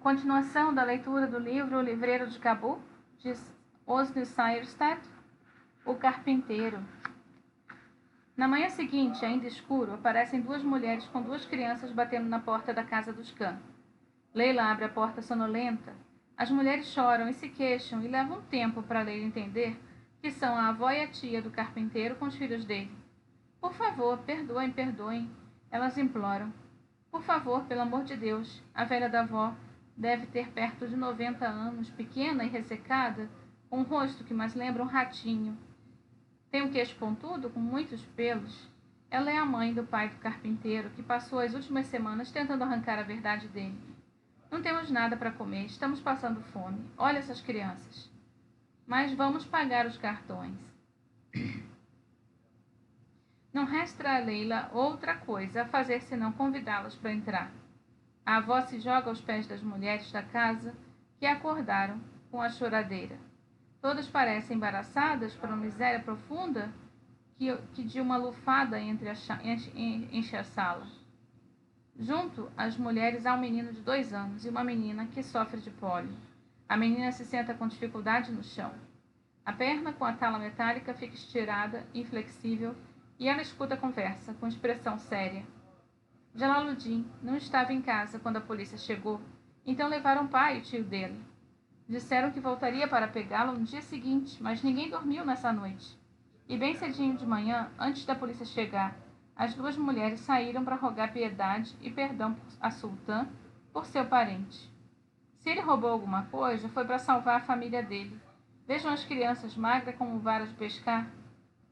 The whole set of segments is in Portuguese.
Continuação da leitura do livro O Livreiro de Cabul, de Osni Seyerstedt, O Carpinteiro. Na manhã seguinte, ainda escuro, aparecem duas mulheres com duas crianças batendo na porta da casa dos Khan. Leila abre a porta sonolenta. As mulheres choram e se queixam e levam tempo para Leila entender que são a avó e a tia do carpinteiro com os filhos dele. Por favor, perdoem, perdoem, elas imploram. Por favor, pelo amor de Deus, a velha da avó deve ter perto de 90 anos, pequena e ressecada, com um rosto que mais lembra um ratinho. Tem um queixo pontudo, com muitos pelos. Ela é a mãe do pai do carpinteiro, que passou as últimas semanas tentando arrancar a verdade dele. Não temos nada para comer, estamos passando fome. Olha essas crianças. Mas vamos pagar os cartões. Não resta a Leila outra coisa a fazer senão convidá-las para entrar. A avó se joga aos pés das mulheres da casa, que a acordaram com a choradeira. Todas parecem embaraçadas por uma miséria profunda que de uma lufada enche a sala. Junto às mulheres há um menino de 2 anos e uma menina que sofre de pólio. A menina se senta com dificuldade no chão. A perna com a tala metálica fica estirada, inflexível, e ela escuta a conversa, com expressão séria. Jalaluddin não estava em casa quando a polícia chegou, então levaram o pai e o tio dele. Disseram que voltaria para pegá-lo no dia seguinte, mas ninguém dormiu nessa noite. E bem cedinho de manhã, antes da polícia chegar, as duas mulheres saíram para rogar piedade e perdão a Sultã por seu parente. Se ele roubou alguma coisa, foi para salvar a família dele. Vejam as crianças magras como varas de pescar.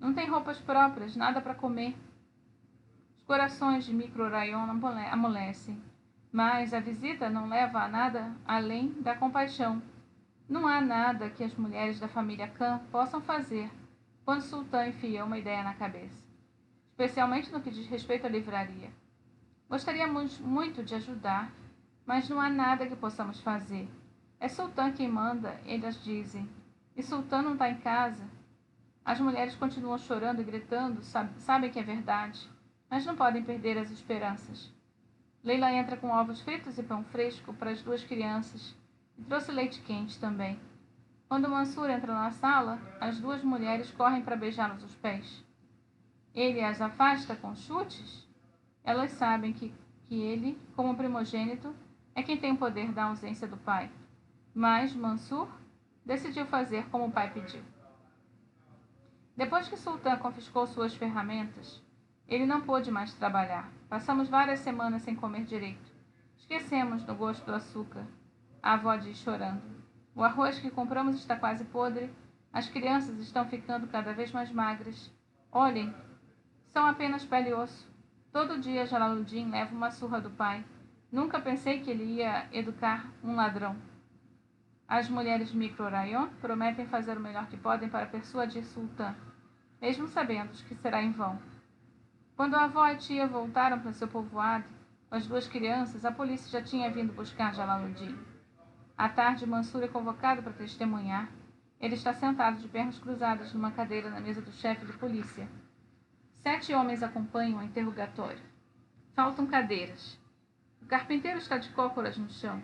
Não tem roupas próprias, nada para comer. Os corações de Microrayon amolecem, mas a visita não leva a nada além da compaixão. Não há nada que as mulheres da família Khan possam fazer quando Sultã enfia uma ideia na cabeça, especialmente no que diz respeito à livraria. Gostaríamos muito de ajudar, mas não há nada que possamos fazer. É Sultã quem manda, elas dizem, e Sultã não está em casa. As mulheres continuam chorando e gritando, sabem que é verdade, mas não podem perder as esperanças. Leila entra com ovos fritos e pão fresco para as duas crianças e trouxe leite quente também. Quando Mansur entra na sala, as duas mulheres correm para beijá-los os pés. Ele as afasta com chutes? Elas sabem que ele, como primogênito, é quem tem o poder da ausência do pai. Mas Mansur decidiu fazer como o pai pediu. Depois que Sultã confiscou suas ferramentas, ele não pôde mais trabalhar. Passamos várias semanas sem comer direito. Esquecemos do gosto do açúcar. A avó diz chorando. O arroz que compramos está quase podre. As crianças estão ficando cada vez mais magras. Olhem, são apenas pele e osso. Todo dia Jalaluddin leva uma surra do pai. Nunca pensei que ele ia educar um ladrão. As mulheres de Microrayon prometem fazer o melhor que podem para persuadir Sultã, mesmo sabendo que será em vão. Quando a avó e a tia voltaram para seu povoado, com as duas crianças, a polícia já tinha vindo buscar Jalaluddin. À tarde, Mansur é convocado para testemunhar. Ele está sentado de pernas cruzadas numa cadeira na mesa do chefe de polícia. 7 homens acompanham o interrogatório. Faltam cadeiras. O carpinteiro está de cócoras no chão.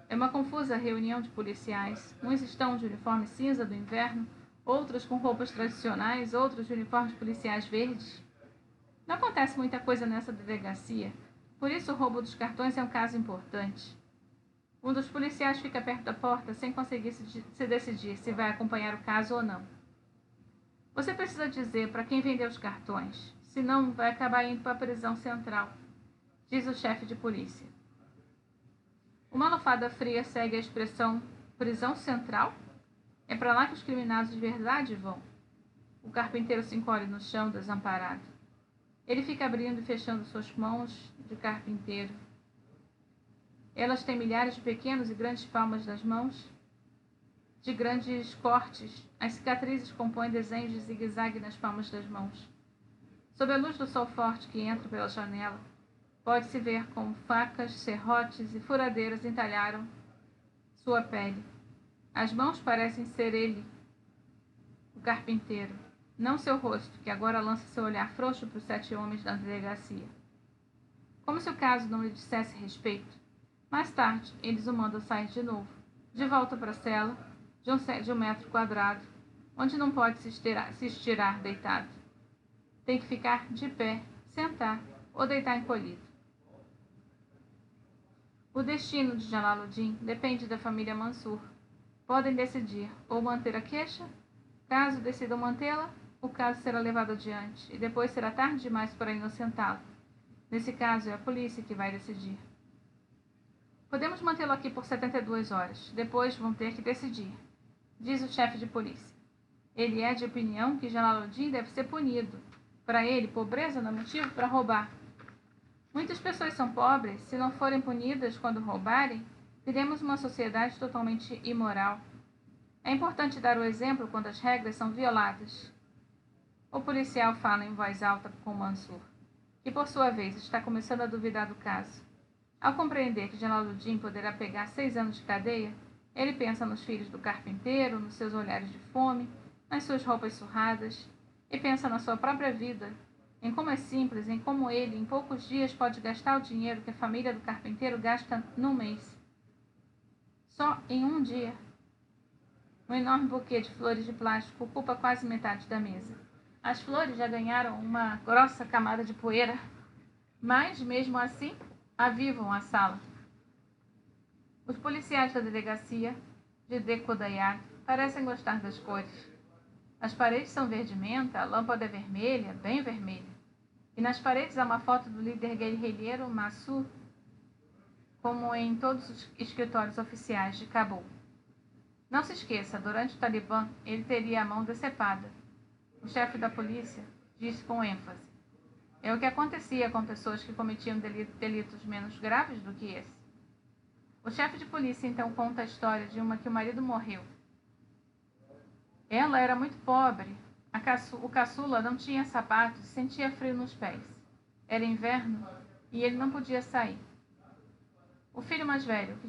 É uma confusa reunião de policiais. Uns estão de uniforme cinza do inverno, outros com roupas tradicionais, outros de uniformes policiais verdes. Não acontece muita coisa nessa delegacia, por isso o roubo dos cartões é um caso importante. Um dos policiais fica perto da porta sem conseguir se decidir se vai acompanhar o caso ou não. Você precisa dizer para quem vendeu os cartões, senão vai acabar indo para a prisão central, diz o chefe de polícia. Uma almofada fria segue a expressão prisão central? É para lá que os criminosos de verdade vão. O carpinteiro se encolhe no chão, desamparado. Ele fica abrindo e fechando suas mãos de carpinteiro. Elas têm milhares de pequenos e grandes palmas das mãos, de grandes cortes. As cicatrizes compõem desenhos de zigue-zague nas palmas das mãos. Sob a luz do sol forte que entra pela janela, pode-se ver como facas, serrotes e furadeiras entalharam sua pele. As mãos parecem ser ele, o carpinteiro, não seu rosto, que agora lança seu olhar frouxo para os 7 homens da delegacia. Como se o caso não lhe dissesse respeito, Mais tarde, eles o mandam sair de novo, de volta para a cela, de um metro quadrado, onde não pode se estirar deitado. Tem que ficar de pé, sentar ou deitar encolhido. O destino de Jalaluddin depende da família Mansur. Podem decidir ou manter a queixa. Caso decidam mantê-la, o caso será levado adiante e depois será tarde demais para inocentá-lo. Nesse caso, é a polícia que vai decidir. Podemos mantê-lo aqui por 72 horas. Depois vão ter que decidir, diz o chefe de polícia. Ele é de opinião que Jalaluddin deve ser punido. Para ele, pobreza não é motivo para roubar. Muitas pessoas são pobres. Se não forem punidas quando roubarem, teremos uma sociedade totalmente imoral. É importante dar o exemplo quando as regras são violadas. O policial fala em voz alta com Mansur, que por sua vez está começando a duvidar do caso. Ao compreender que Jalaluddin poderá pegar 6 anos de cadeia, ele pensa nos filhos do carpinteiro, nos seus olhares de fome, nas suas roupas surradas, e pensa na sua própria vida, em como é simples, em como ele, em poucos dias, pode gastar o dinheiro que a família do carpinteiro gasta num mês. Só em um dia. Um enorme buquê de flores de plástico ocupa quase metade da mesa. As flores já ganharam uma grossa camada de poeira, mas, mesmo assim, avivam a sala. Os policiais da delegacia de Dekodayag parecem gostar das cores. As paredes são verde-menta, a lâmpada é vermelha, bem vermelha. E nas paredes há uma foto do líder guerrilheiro Massoud, como em todos os escritórios oficiais de Cabul. Não se esqueça, durante o Talibã, ele teria a mão decepada. O chefe da polícia disse com ênfase. É o que acontecia com pessoas que cometiam delitos menos graves do que esse. O chefe de polícia então conta a história de uma que o marido morreu. Ela era muito pobre. O caçula não tinha sapatos e sentia frio nos pés. Era inverno e ele não podia sair. O filho mais velho, que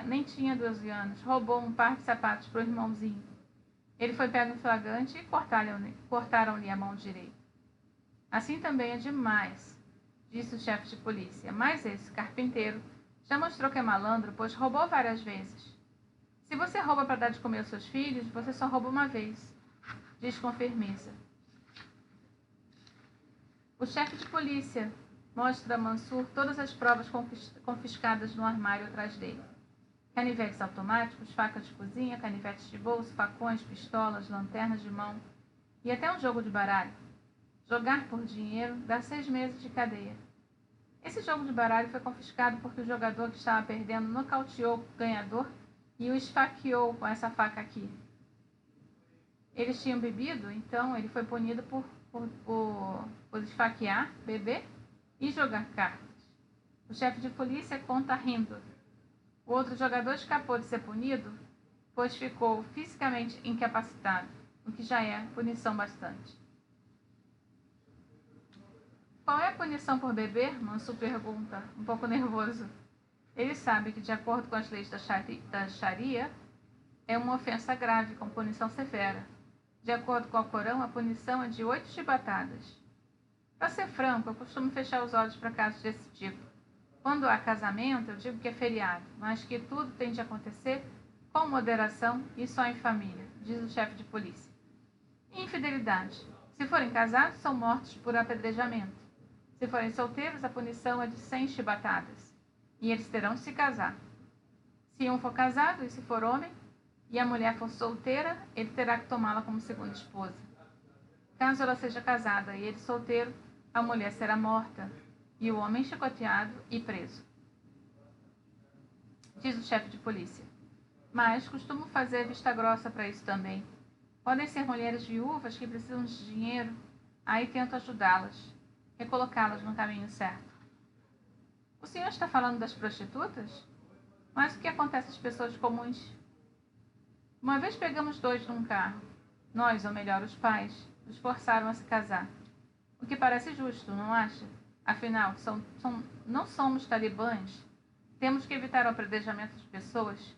nem tinha 12 anos, roubou um par de sapatos para o irmãozinho. Ele foi pego em flagrante e cortaram-lhe a mão direita. Assim também é demais, disse o chefe de polícia. Mas esse carpinteiro já mostrou que é malandro, pois roubou várias vezes. Se você rouba para dar de comer aos seus filhos, você só rouba uma vez, diz com firmeza. O chefe de polícia mostra a Mansur todas as provas confiscadas no armário atrás dele. Canivetes automáticos, facas de cozinha, canivetes de bolso, facões, pistolas, lanternas de mão e até um jogo de baralho. Jogar por dinheiro dá 6 meses de cadeia. Esse jogo de baralho foi confiscado porque o jogador que estava perdendo nocauteou o ganhador e o esfaqueou com essa faca aqui. Eles tinham bebido, então ele foi punido por esfaquear, beber e jogar cartas. O chefe de polícia conta rindo. O outro jogador escapou de ser punido, pois ficou fisicamente incapacitado, o que já é punição bastante. Qual é a punição por beber? Mansur pergunta, um pouco nervoso. Ele sabe que, de acordo com as leis da Sharia, é uma ofensa grave, com punição severa. De acordo com o Corão, a punição é de 8 chibatadas. Para ser franco, eu costumo fechar os olhos para casos desse tipo. Quando há casamento, eu digo que é feriado, mas que tudo tem de acontecer com moderação e só em família, diz o chefe de polícia. E infidelidade. Se forem casados, são mortos por apedrejamento. Se forem solteiros, a punição é de 100 chibatadas. E eles terão de se casar. Se um for casado e se for homem, e a mulher for solteira, ele terá que tomá-la como segunda esposa. Caso ela seja casada e ele solteiro, a mulher será morta e o homem chicoteado e preso. Diz o chefe de polícia. Mas costumo fazer vista grossa para isso também. Podem ser mulheres viúvas que precisam de dinheiro, aí tento ajudá-las, recolocá-las no caminho certo. O senhor está falando das prostitutas? Mas o que acontece às pessoas comuns? Uma vez pegamos 2 num carro. Nós, ou melhor, os pais, os forçaram a se casar. O que parece justo, não acha? Afinal, não somos talibãs. Temos que evitar o apedrejamento de pessoas.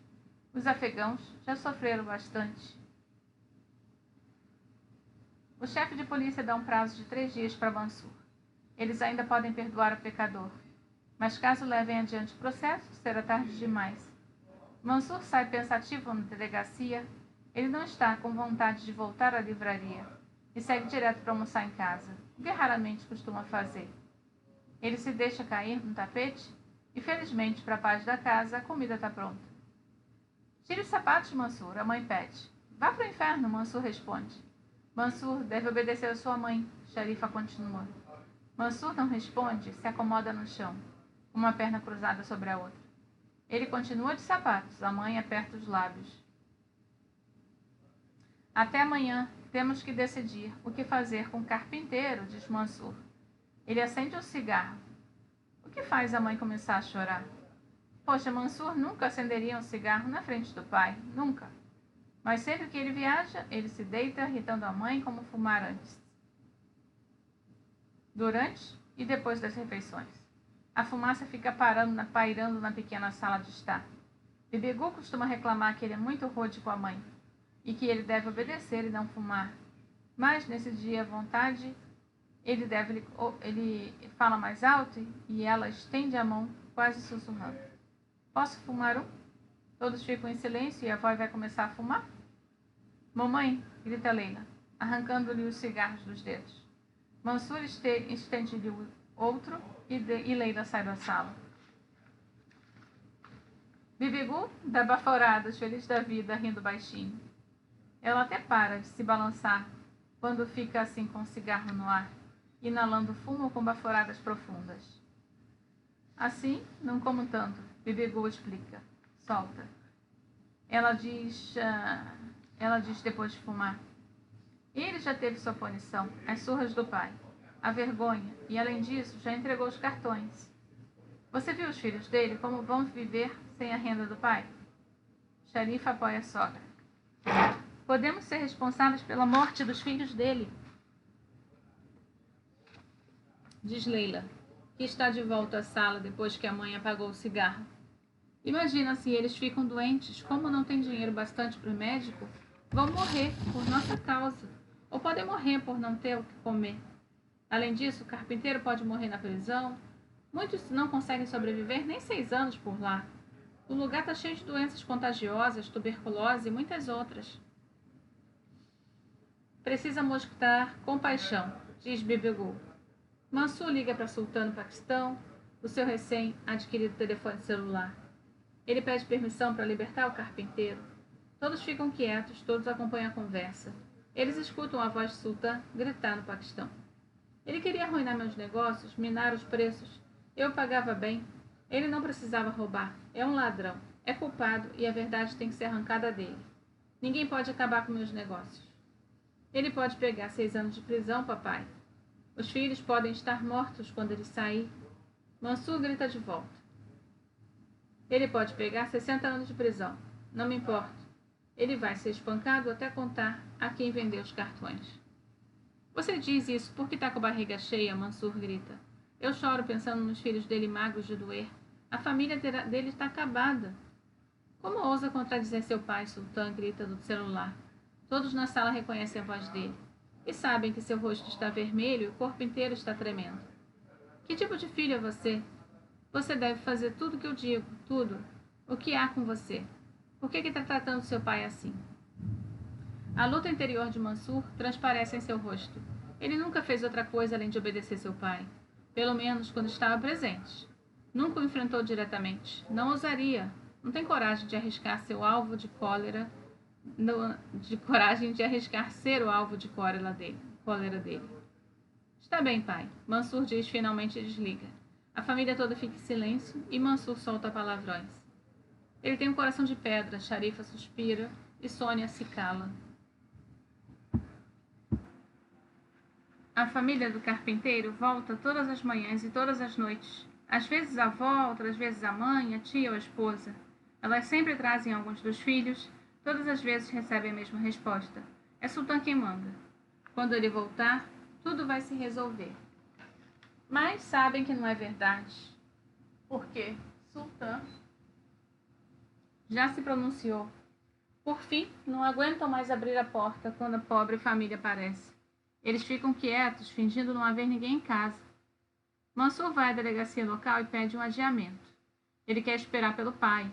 Os afegãos já sofreram bastante. O chefe de polícia dá um prazo de 3 dias para Mansur. Eles ainda podem perdoar o pecador. Mas caso levem adiante o processo, será tarde demais. Mansur sai pensativo na delegacia. Ele não está com vontade de voltar à livraria e segue direto para almoçar em casa, o que raramente costuma fazer. Ele se deixa cair no tapete e, felizmente para a paz da casa, a comida está pronta. Tire os sapatos, Mansur, a mãe pede. Vá para o inferno, Mansur responde. Mansur deve obedecer a sua mãe, Sharifa continua. Mansur não responde, se acomoda no chão, uma perna cruzada sobre a outra. Ele continua de sapatos, a mãe aperta os lábios. Até amanhã, temos que decidir o que fazer com o carpinteiro, diz Mansur. Ele acende um cigarro. O que faz a mãe começar a chorar? Poxa, Mansur nunca acenderia um cigarro na frente do pai, nunca. Mas sempre que ele viaja, ele se deita, irritando a mãe como fumar antes, durante e depois das refeições. A fumaça fica pairando na pequena sala de estar. Bibigu costuma reclamar que ele é muito rude com a mãe e que ele deve obedecer e não fumar. Mas, nesse dia, à vontade, ele fala mais alto e ela estende a mão, quase sussurrando. Posso fumar um? Todos ficam em silêncio e a avó vai começar a fumar? Mamãe, grita Leila, arrancando-lhe os cigarros dos dedos. Mansur estende-lhe o outro e Leila sai da sala. Bibigu dá baforadas, feliz da vida, rindo baixinho. Ela até para de se balançar quando fica assim com o cigarro no ar, inalando fumo com baforadas profundas. Assim, não como tanto, Bibigu explica. Solta. Ela diz depois de fumar. Ele já teve sua punição, as surras do pai, a vergonha, e além disso, já entregou os cartões. Você viu os filhos dele como vão viver sem a renda do pai? Sharifa apoia a sogra. Podemos ser responsáveis pela morte dos filhos dele, diz Leila, que está de volta à sala depois que a mãe apagou o cigarro. Imagina se eles ficam doentes, como não tem dinheiro bastante para o médico, vão morrer por nossa causa, ou podem morrer por não ter o que comer. Além disso, o carpinteiro pode morrer na prisão. Muitos não conseguem sobreviver nem 6 anos por lá. O lugar está cheio de doenças contagiosas, tuberculose e muitas outras. Precisa mostrar compaixão, diz Bibigu. Mansur liga para Sultan no Paquistão, o seu recém-adquirido telefone celular. Ele pede permissão para libertar o carpinteiro. Todos ficam quietos, todos acompanham a conversa. Eles escutam a voz de Sultan gritar no Paquistão. Ele queria arruinar meus negócios, minar os preços. Eu pagava bem. Ele não precisava roubar. É um ladrão. É culpado e a verdade tem que ser arrancada dele. Ninguém pode acabar com meus negócios. Ele pode pegar 6 anos de prisão, papai. Os filhos podem estar mortos quando ele sair. Mansur grita de volta. Ele pode pegar 60 anos de prisão. Não me importo. Ele vai ser espancado até contar a quem vendeu os cartões. Você diz isso porque está com a barriga cheia, Mansur grita. Eu choro pensando nos filhos dele magros de doer. A família dele está acabada. Como ousa contradizer seu pai, Sultan grita do celular. Todos na sala reconhecem a voz dele. E sabem que seu rosto está vermelho e o corpo inteiro está tremendo. Que tipo de filho é você? Você deve fazer tudo o que eu digo, tudo. O que há com você? Por que está tratando seu pai assim? A luta interior de Mansur transparece em seu rosto. Ele nunca fez outra coisa além de obedecer seu pai. Pelo menos quando estava presente. Nunca o enfrentou diretamente. Não ousaria. Não tem coragem de arriscar seu alvo de cólera. Coragem de arriscar ser o alvo de cólera dele. Está bem, pai. Mansur diz finalmente e desliga. A família toda fica em silêncio e Mansur solta palavrões. Ele tem um coração de pedra, Sharifa suspira e Sônia se cala. A família do carpinteiro volta todas as manhãs e todas as noites. Às vezes a avó, outras vezes a mãe, a tia ou a esposa. Elas sempre trazem alguns dos filhos, todas as vezes recebem a mesma resposta. É Sultan quem manda. Quando ele voltar, tudo vai se resolver. Mas sabem que não é verdade. Porque Sultan já se pronunciou. Por fim, não aguentam mais abrir a porta quando a pobre família aparece. Eles ficam quietos, fingindo não haver ninguém em casa. Mansur vai à delegacia local e pede um adiamento. Ele quer esperar pelo pai,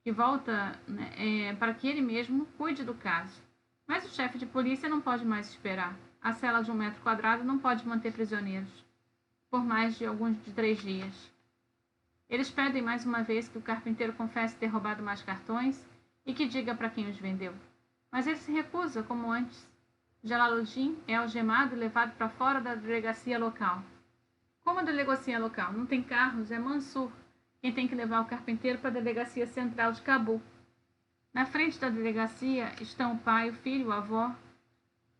que volta para que ele mesmo cuide do caso. Mas o chefe de polícia não pode mais esperar. A cela de 1 metro quadrado não pode manter prisioneiros por mais de 3 dias. Eles pedem mais uma vez que o carpinteiro confesse ter roubado mais cartões e que diga para quem os vendeu. Mas ele se recusa, como antes. Jalaluddin é algemado e levado para fora da delegacia local. Como a delegacia local não tem carros, é Mansur quem tem que levar o carpinteiro para a delegacia central de Cabul. Na frente da delegacia estão o pai, o filho, a avó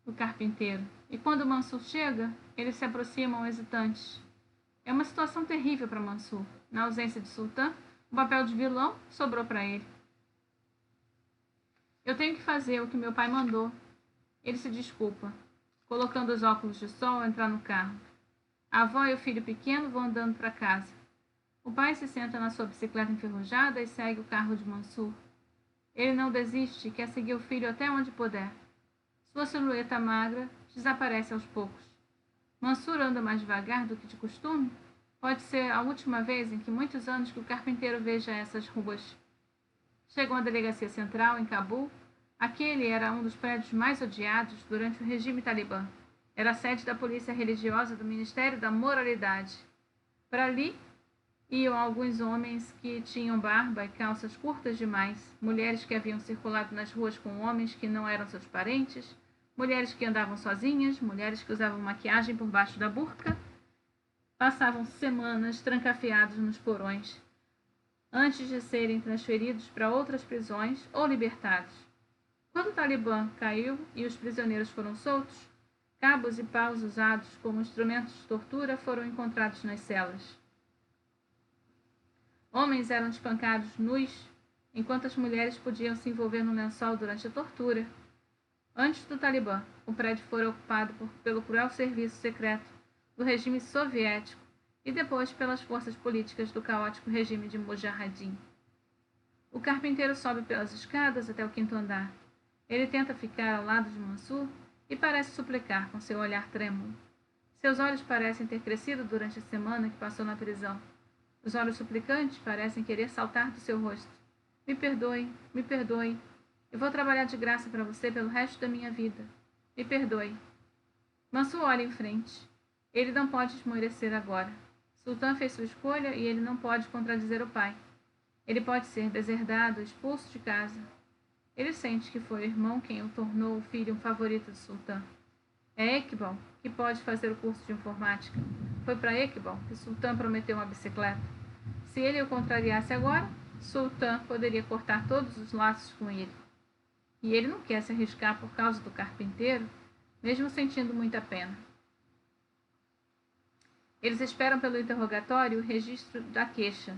do carpinteiro. E quando Mansur chega, eles se aproximam hesitantes. É uma situação terrível para Mansur. Na ausência de Sultan, o papel de vilão sobrou para ele. Eu tenho que fazer o que meu pai mandou. Ele se desculpa. Colocando os óculos de sol, entra no carro. A avó e o filho pequeno vão andando para casa. O pai se senta na sua bicicleta enferrujada e segue o carro de Mansur. Ele não desiste e quer seguir o filho até onde puder. Sua silhueta magra desaparece aos poucos. Mansur anda mais devagar do que de costume. Pode ser a última vez em muitos anos que o carpinteiro veja essas ruas. Chegam à delegacia central, em Cabul. Aquele era um dos prédios mais odiados durante o regime talibã. Era a sede da polícia religiosa do Ministério da Moralidade. Para ali iam alguns homens que tinham barba e calças curtas demais, mulheres que haviam circulado nas ruas com homens que não eram seus parentes, mulheres que andavam sozinhas, mulheres que usavam maquiagem por baixo da burca, passavam semanas trancafiados nos porões, antes de serem transferidos para outras prisões ou libertados. Quando o Talibã caiu e os prisioneiros foram soltos, cabos e paus usados como instrumentos de tortura foram encontrados nas celas. Homens eram espancados nus, enquanto as mulheres podiam se envolver no lençol durante a tortura. Antes do Talibã, o prédio foi ocupado pelo cruel serviço secreto do regime soviético e depois pelas forças políticas do caótico regime de Mujahideen. O carpinteiro sobe pelas escadas até o 5º andar. Ele tenta ficar ao lado de Mansur e parece suplicar com seu olhar trêmulo. Seus olhos parecem ter crescido durante a semana que passou na prisão. Os olhos suplicantes parecem querer saltar do seu rosto. Me perdoe, me perdoe. Eu vou trabalhar de graça para você pelo resto da minha vida. Me perdoe. Mansur olha em frente. Ele não pode esmorecer agora. Sultan fez sua escolha e ele não pode contradizer o pai. Ele pode ser deserdado, expulso de casa. Ele sente que foi o irmão quem o tornou o filho um favorito de Sultan. É Iqbal que pode fazer o curso de informática. Foi para Iqbal que Sultan prometeu uma bicicleta. Se ele o contrariasse agora, Sultan poderia cortar todos os laços com ele. E ele não quer se arriscar por causa do carpinteiro, mesmo sentindo muita pena. Eles esperam pelo interrogatório o registro da queixa.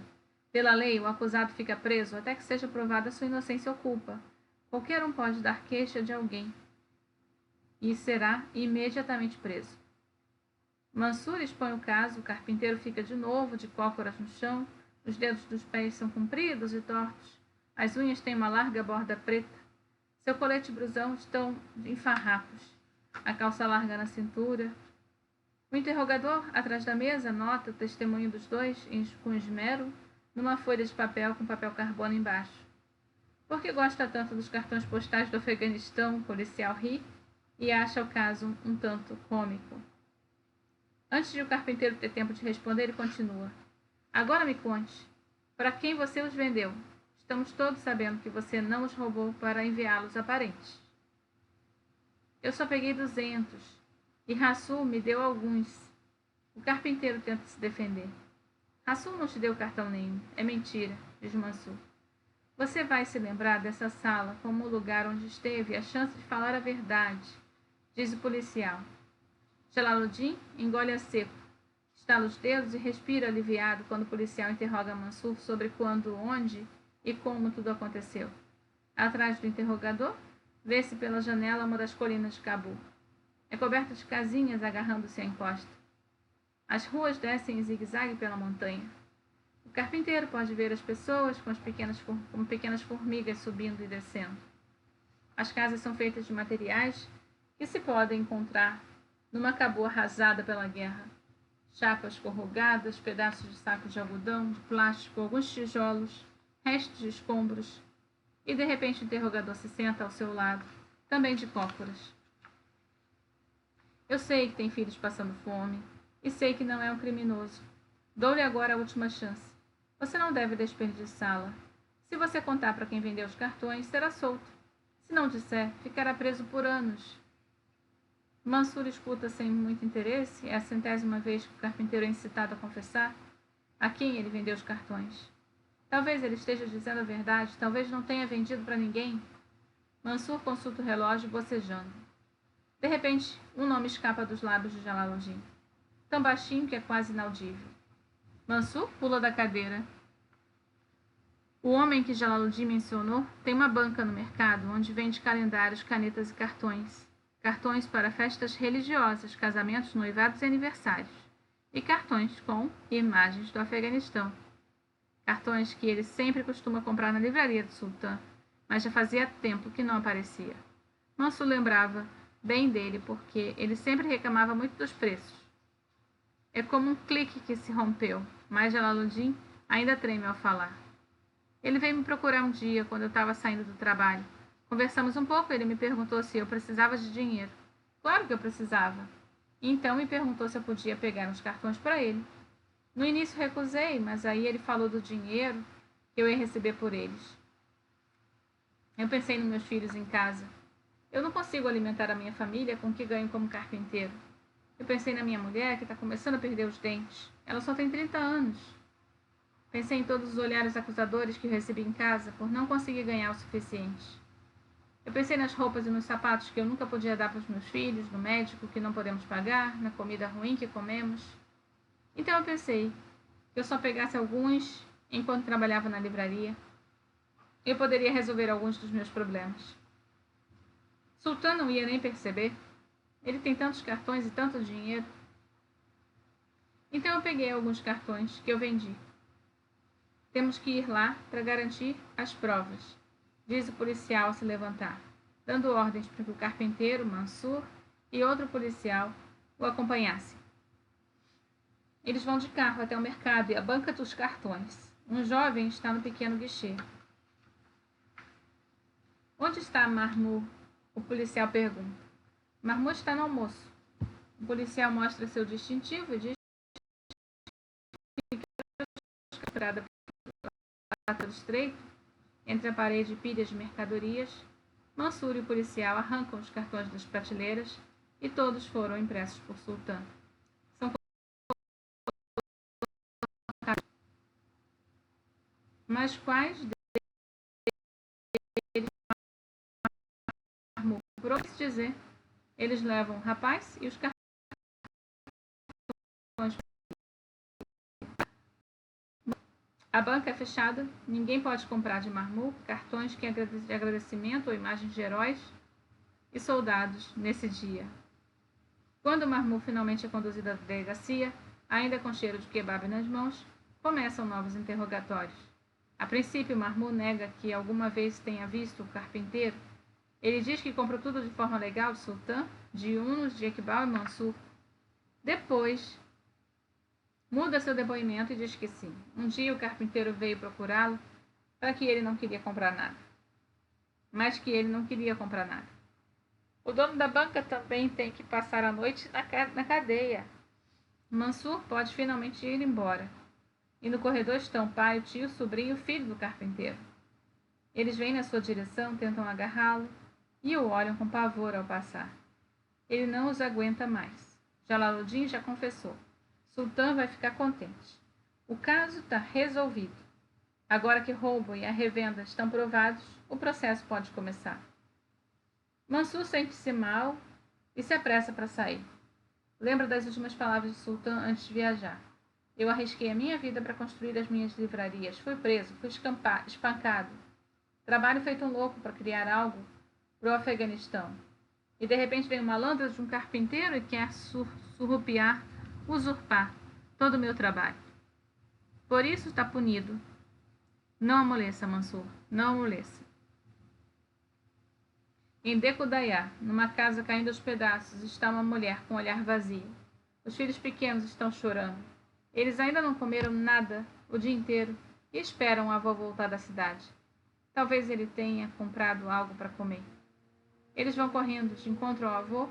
Pela lei, o acusado fica preso até que seja provada sua inocência ou culpa. Qualquer um pode dar queixa de alguém e será imediatamente preso. Mansur expõe o caso, o carpinteiro fica de novo de cócoras no chão, os dedos dos pés são compridos e tortos, as unhas têm uma larga borda preta, seu colete e brusão estão em farrapos, a calça larga na cintura. O interrogador, atrás da mesa, anota o testemunho dos dois com esmero numa folha de papel com papel carbono embaixo. Por que gosta tanto dos cartões postais do Afeganistão? O policial ri e acha o caso um tanto cômico. Antes de o carpinteiro ter tempo de responder, ele continua. Agora me conte, para quem você os vendeu? Estamos todos sabendo que você não os roubou para enviá-los a parentes. Eu só peguei 200 e Rasul me deu alguns. O carpinteiro tenta se defender. Rasul não te deu cartão nenhum. É mentira, diz Mansur. Você vai se lembrar dessa sala como o lugar onde esteve a chance de falar a verdade, diz o policial. Jalaluddin engole a seco, estala os dedos e respira aliviado quando o policial interroga Mansur sobre quando, onde e como tudo aconteceu. Atrás do interrogador, vê-se pela janela uma das colinas de Cabul. É coberta de casinhas agarrando-se à encosta. As ruas descem em zigue-zague pela montanha. O carpinteiro pode ver as pessoas como pequenas formigas subindo e descendo. As casas são feitas de materiais que se podem encontrar numa Cabul arrasada pela guerra. chapas corrugadas, pedaços de saco de algodão, de plástico, alguns tijolos, restos de escombros, e de repente o interrogador se senta ao seu lado, também de cócoras. Eu sei que tem filhos passando fome, e sei que não é um criminoso. Dou-lhe agora a última chance. Você não deve desperdiçá-la. Se você contar para quem vendeu os cartões, será solto. Se não disser, ficará preso por anos. Mansur escuta sem muito interesse. É a 100ª vez que o carpinteiro é incitado a confessar a quem ele vendeu os cartões. Talvez ele esteja dizendo a verdade, talvez não tenha vendido para ninguém. Mansur consulta o relógio, bocejando. De repente, um nome escapa dos lábios de Jalaluddin, tão baixinho que é quase inaudível. Mansur pula da cadeira. O homem que Jalaluddin mencionou tem uma banca no mercado onde vende calendários, canetas e cartões. Cartões para festas religiosas, casamentos, noivados e aniversários. E cartões com imagens do Afeganistão. Cartões que ele sempre costuma comprar na livraria do sultão, mas já fazia tempo que não aparecia. Mansur lembrava bem dele porque ele sempre reclamava muito dos preços. É como um clique que se rompeu, mas Jalaluddin ainda treme ao falar. Ele veio me procurar um dia, quando eu estava saindo do trabalho. Conversamos um pouco e ele me perguntou se eu precisava de dinheiro. Claro que eu precisava. E então me perguntou se eu podia pegar uns cartões para ele. No início recusei, mas aí ele falou do dinheiro que eu ia receber por eles. Eu pensei nos meus filhos em casa. Eu não consigo alimentar a minha família com o que ganho como carpinteiro. Eu pensei na minha mulher, que está começando a perder os dentes. Ela só tem 30 anos. Pensei em todos os olhares acusadores que eu recebi em casa por não conseguir ganhar o suficiente. Eu pensei nas roupas e nos sapatos que eu nunca podia dar para os meus filhos, no médico que não podemos pagar, na comida ruim que comemos. Então eu pensei que eu só pegasse alguns enquanto trabalhava na livraria. Eu poderia resolver alguns dos meus problemas. Sultão não ia nem perceber. Ele tem tantos cartões e tanto dinheiro. Então eu peguei alguns cartões que eu vendi. Temos que ir lá para garantir as provas, diz o policial ao se levantar, dando ordens para que o carpinteiro, Mansur, e outro policial o acompanhassem. Eles vão de carro até o mercado e a banca dos cartões. Um jovem está no pequeno guichê. Onde está Mahmud? O policial pergunta. Mahmud está no almoço. O policial mostra seu distintivo e diz que é capturada pelo estreito, entre a parede e pilhas de mercadorias. Mansur e o policial arrancam os cartões das prateleiras e todos foram impressos por Sultão. São mas quais deles Mahmud? Por outro dizer, eles levam o rapaz e os cartões. A banca é fechada, ninguém pode comprar de Mahmud cartões de agradecimento ou imagens de heróis e soldados nesse dia. Quando Mahmud finalmente é conduzido à delegacia, ainda com cheiro de kebab nas mãos, começam novos interrogatórios. A princípio, Mahmud nega que alguma vez tenha visto o carpinteiro. Ele diz que comprou tudo de forma legal de Sultão, de Yunus, de Iqbal e Mansur. Depois, muda seu depoimento e diz que sim. Um dia o carpinteiro veio procurá-lo para que ele não queria comprar nada. Mas que ele não queria comprar nada. O dono da banca também tem que passar a noite na cadeia. Mansur pode finalmente ir embora. E no corredor estão o pai, o tio, o sobrinho e o filho do carpinteiro. Eles vêm na sua direção, tentam agarrá-lo e o olham com pavor ao passar. Ele não os aguenta mais. Jalaluddin já confessou. Sultão vai ficar contente. O caso está resolvido. Agora que o roubo e a revenda estão provados, o processo pode começar. Mansur sente-se mal e se apressa para sair. Lembra das últimas palavras de Sultão antes de viajar. Eu arrisquei a minha vida para construir as minhas livrarias. Fui preso, fui espancado. Trabalho feito um louco para criar algo para o Afeganistão. E de repente vem um malandro de um carpinteiro e quer usurpar todo o meu trabalho. Por isso está punido. Não amoleça, Mansur, não amoleça. Em Dekudayá, numa casa caindo aos pedaços, está uma mulher com um olhar vazio. Os filhos pequenos estão chorando. Eles ainda não comeram nada o dia inteiro e esperam a avó voltar da cidade. Talvez ele tenha comprado algo para comer. Eles vão correndo de encontro ao avô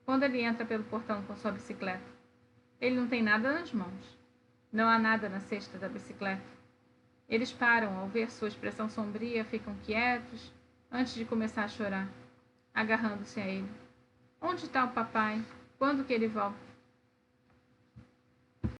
quando ele entra pelo portão com sua bicicleta. Ele não tem nada nas mãos. Não há nada na cesta da bicicleta. Eles param ao ver sua expressão sombria, ficam quietos antes de começar a chorar, agarrando-se a ele. Onde está o papai? Quando que ele volta?